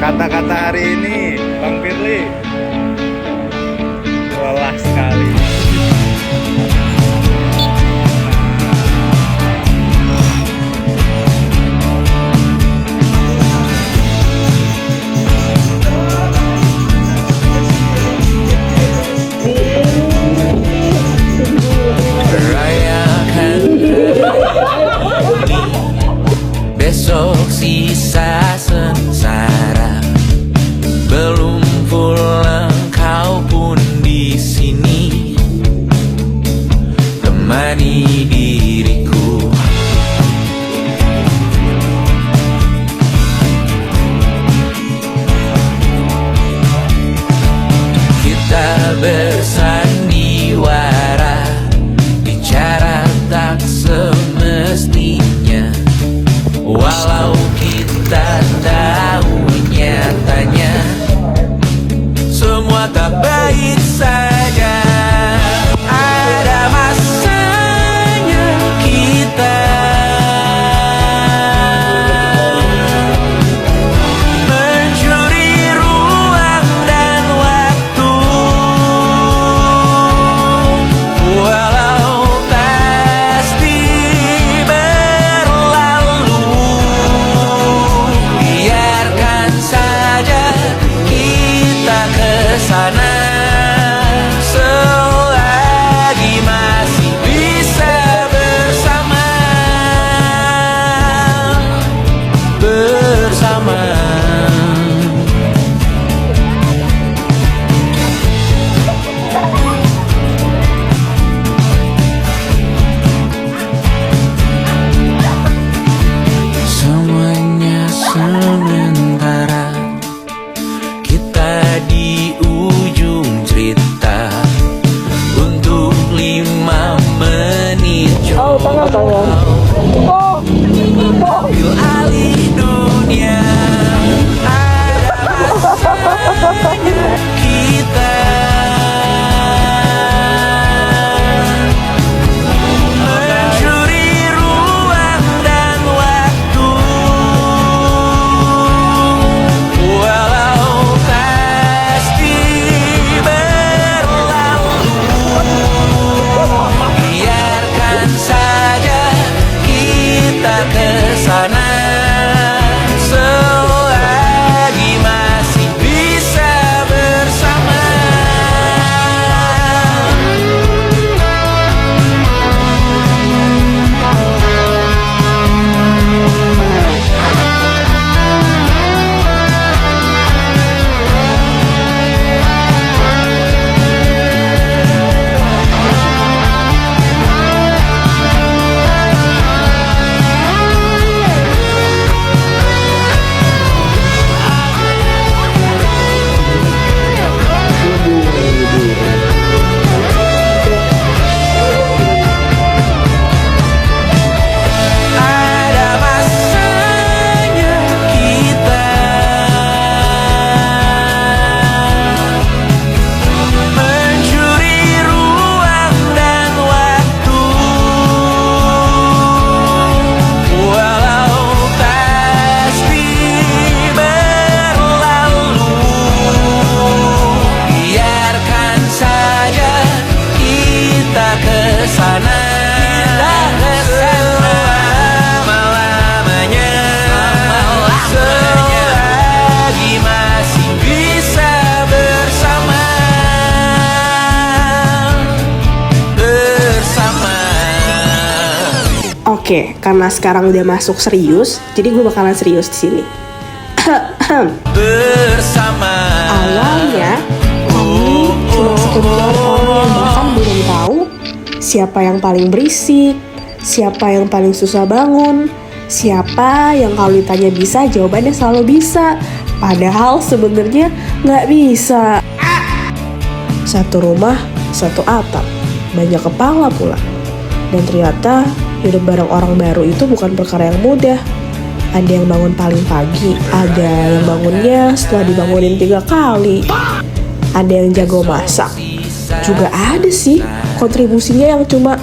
Kata-kata hari ini, Bang Firly, lelah sekali. Rayakan besok sisa sengsara, belum pulang kau pun di sini temani diriku. Kita bersandiwara, bicara tak semestinya, walau kita tahu nyatanya semua tak baik saja. Ada masanya kita mencuri ruang dan waktu, walau pasti berat. Oke, karena sekarang udah masuk serius, jadi gue bakalan serius di sini. bersama. Awalnya kami cuma sekedar orang yang bahkan belum tahu siapa yang paling berisik, siapa yang paling susah bangun, siapa yang kalau ditanya bisa jawabannya selalu bisa, padahal sebenarnya nggak bisa. Satu rumah, satu atap, banyak kepala pula. Dan ternyata hidup bareng orang baru itu bukan perkara yang mudah. Ada yang bangun paling pagi, ada yang bangunnya setelah dibangunin 3 kali. Ada yang jago masak, juga ada sih kontribusinya yang cuma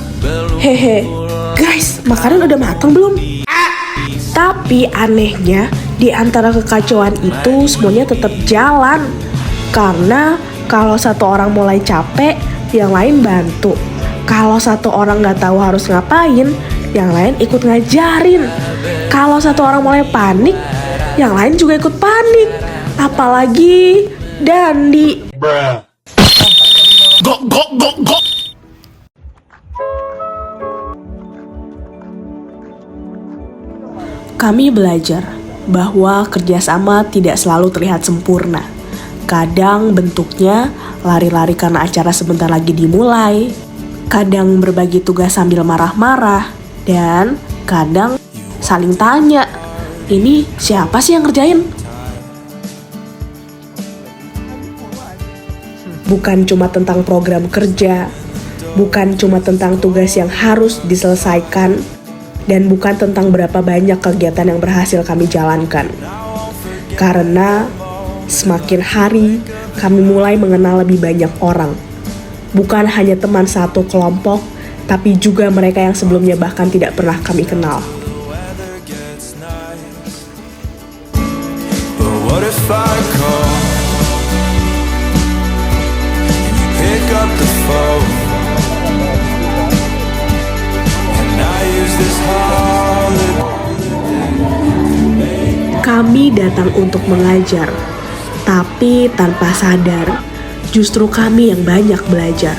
hehe, guys makanan udah matang belum? Tapi anehnya di antara kekacauan itu semuanya tetap jalan. Karena kalau satu orang mulai capek, yang lain bantu. Kalau satu orang nggak tahu harus ngapain, yang lain ikut ngajarin. Kalau satu orang mulai panik, yang lain juga ikut panik. Apalagi Dandi. Kami belajar bahwa kerjasama tidak selalu terlihat sempurna. Kadang bentuknya lari-lari karena acara sebentar lagi dimulai, kadang berbagi tugas sambil marah-marah, dan kadang saling tanya, ini siapa sih yang ngerjain? Bukan cuma tentang program kerja, bukan cuma tentang tugas yang harus diselesaikan, dan bukan tentang berapa banyak kegiatan yang berhasil kami jalankan. Karena semakin hari kami mulai mengenal lebih banyak orang. Bukan hanya teman satu kelompok, tapi juga mereka yang sebelumnya bahkan tidak pernah kami kenal. But what if I call and you pick up the phone and I use this holiday? Kami datang untuk mengajar, tapi tanpa sadar, justru kami yang banyak belajar.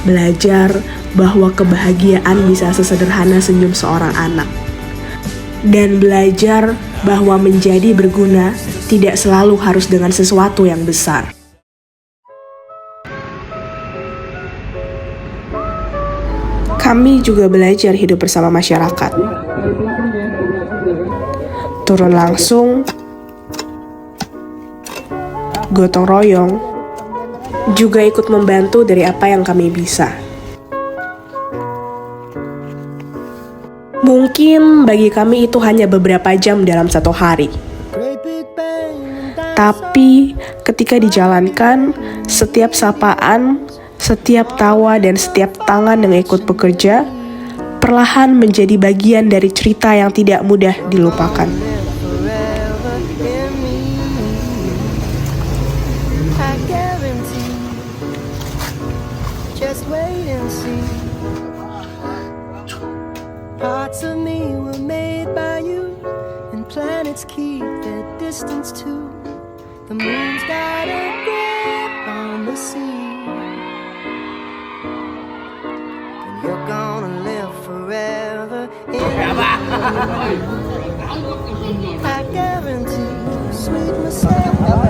Belajar bahwa kebahagiaan bisa sesederhana senyum seorang anak. Dan belajar bahwa menjadi berguna tidak selalu harus dengan sesuatu yang besar. Kami juga belajar hidup bersama masyarakat. Turun langsung, gotong royong, juga ikut membantu dari apa yang kami bisa. Mungkin bagi kami itu hanya beberapa jam dalam satu hari. Tapi ketika dijalankan, setiap sapaan, setiap tawa dan setiap tangan yang ikut bekerja, perlahan menjadi bagian dari cerita yang tidak mudah dilupakan. Just wait and see. Parts of me were made by you, and planets keep their distance too. The moon's got a grip on the sea, and you're gonna live forever in I guarantee sweet mistakes, love.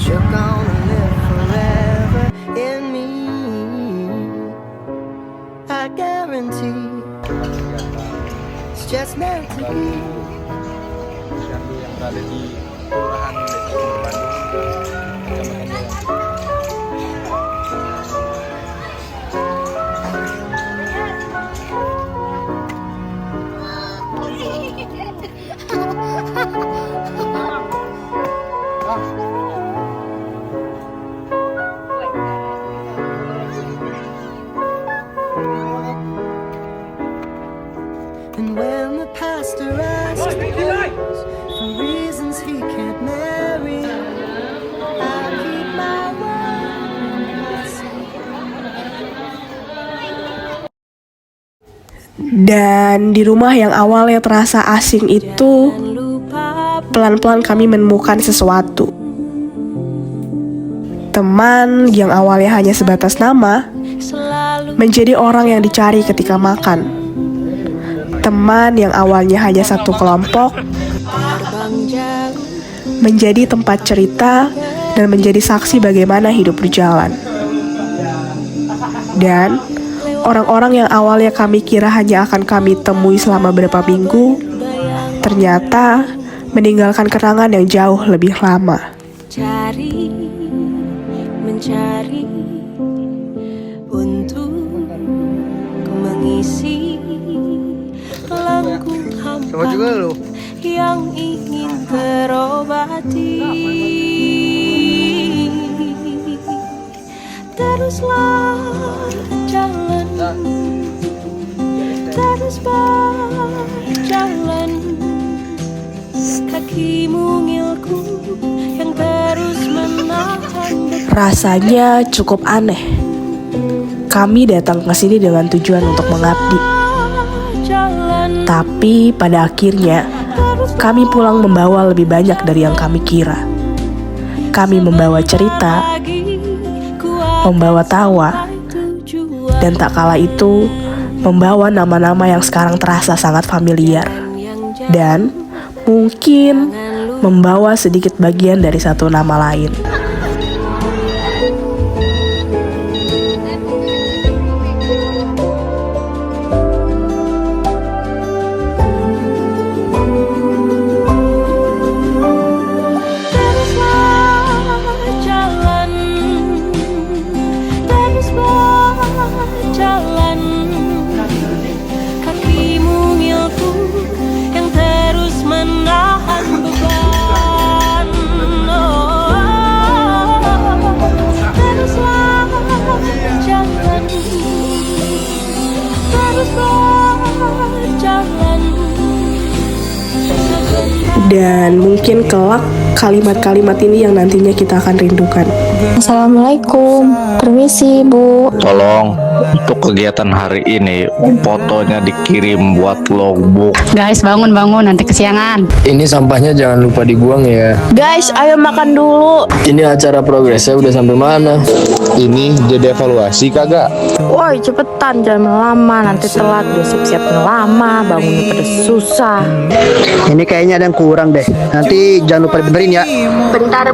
You're gonna live forever in me, I guarantee. It's just meant to be. Yang berada di Kelurahan Desa Bandung, And when the pastor asks for reasons he can't marry, I keep my word and I say. Dan di rumah yang awalnya terasa asing itu, pelan-pelan kami menemukan sesuatu. Teman yang awalnya hanya sebatas nama, menjadi orang yang dicari ketika makan. Teman yang awalnya hanya satu kelompok, menjadi tempat cerita dan menjadi saksi bagaimana hidup berjalan. Dan orang-orang yang awalnya kami kira hanya akan kami temui selama beberapa minggu, ternyata meninggalkan kenangan yang jauh lebih lama. Mencari untuk mengisi lengkung hampa yang ingin terobati. Teruslah jalan, terus berjalan, kaki mungilku yang terus menahan. Rasanya cukup aneh. Kami datang ke sini dengan tujuan untuk mengabdi. Tapi pada akhirnya, kami pulang membawa lebih banyak dari yang kami kira. Kami membawa cerita, membawa tawa, dan tak kalah itu, membawa nama-nama yang sekarang terasa sangat familiar. Dan mungkin membawa sedikit bagian dari satu nama lain. Dan mungkin kelak kalimat-kalimat ini yang nantinya kita akan rindukan. Assalamualaikum, permisi Bu. Tolong untuk kegiatan hari ini fotonya dikirim buat logbook. Guys, bangun nanti kesiangan. Ini sampahnya jangan lupa dibuang ya. Guys, ayo makan dulu. Ini acara progresnya udah sampai mana? Ini jadi evaluasi kagak? Woi, cepetan jangan lama, nanti telat. Udah siap-siap lama, bangunnya pada susah. Ini kayaknya ada yang kurang deh. Nanti jangan lupa dibenerin ya. Bentar,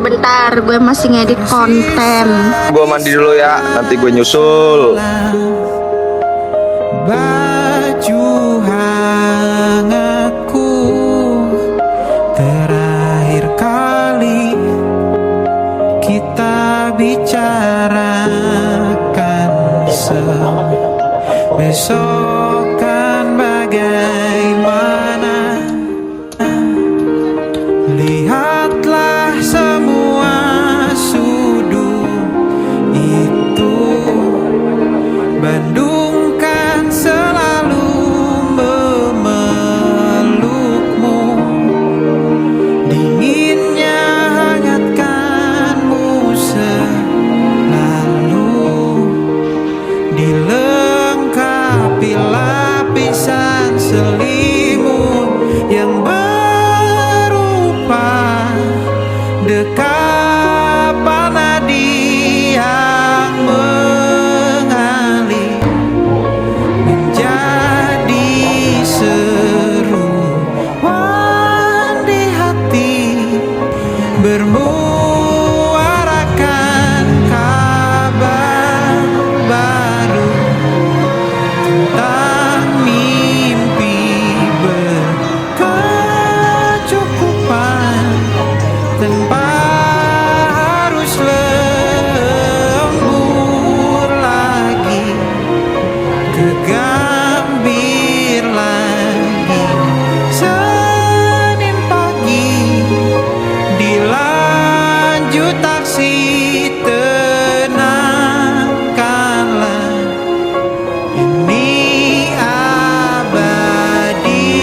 gue masih ngedit konten. Gue mandi dulu ya, nanti gue nyusul. Baju hangatku terakhir kali kita bicarakan besok kan bagaimana. Lihatlah semua sudut itu, Bandung kan selalu memelukmu, dinginnya hangatkanmu selalu, dilengkapi lapisan selimut yang berupa dekapan nadi yang mengalir menjadi seruan di hati, bermuarakan kabar baru tentang mimpi berkecukupan tanpa harus lembur lagi, kegambir lagi. Senin pagi dilanjut taksi, tenangkanlah ini abadi.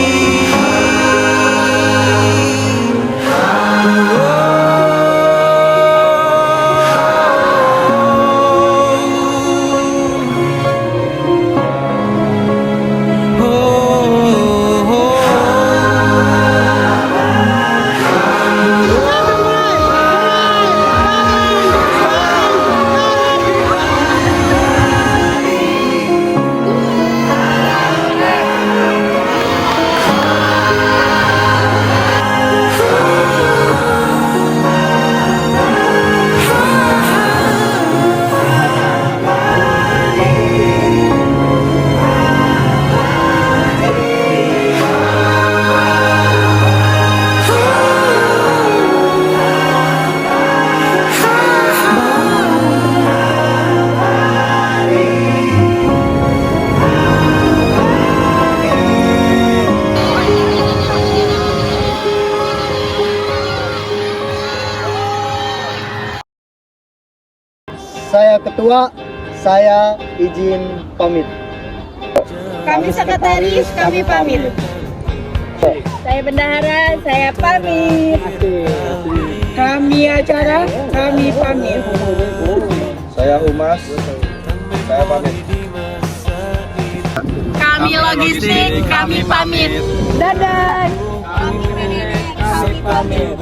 saya ketua, saya izin pamit. Kami sekretaris, kami pamit. Saya bendahara, saya pamit. Kami acara, kami pamit. Saya Humas, saya pamit. Kami logistik, kami pamit. Dadah. Kami pendiri, kami pamit.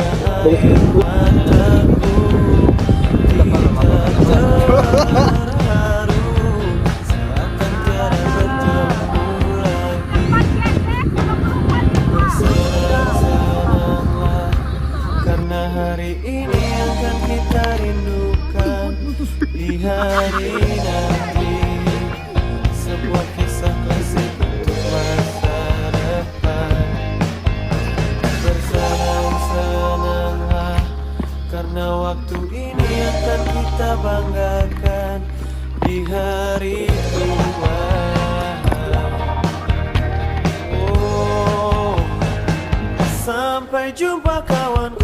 Karena hari ini akan kita rindukan di hari nanti, sebuah kisah klasik untuk masa depan. Bersenang-senanglah karena waktu ini akan kita banggakan di hari tua. Oh, sampai jumpa kawan.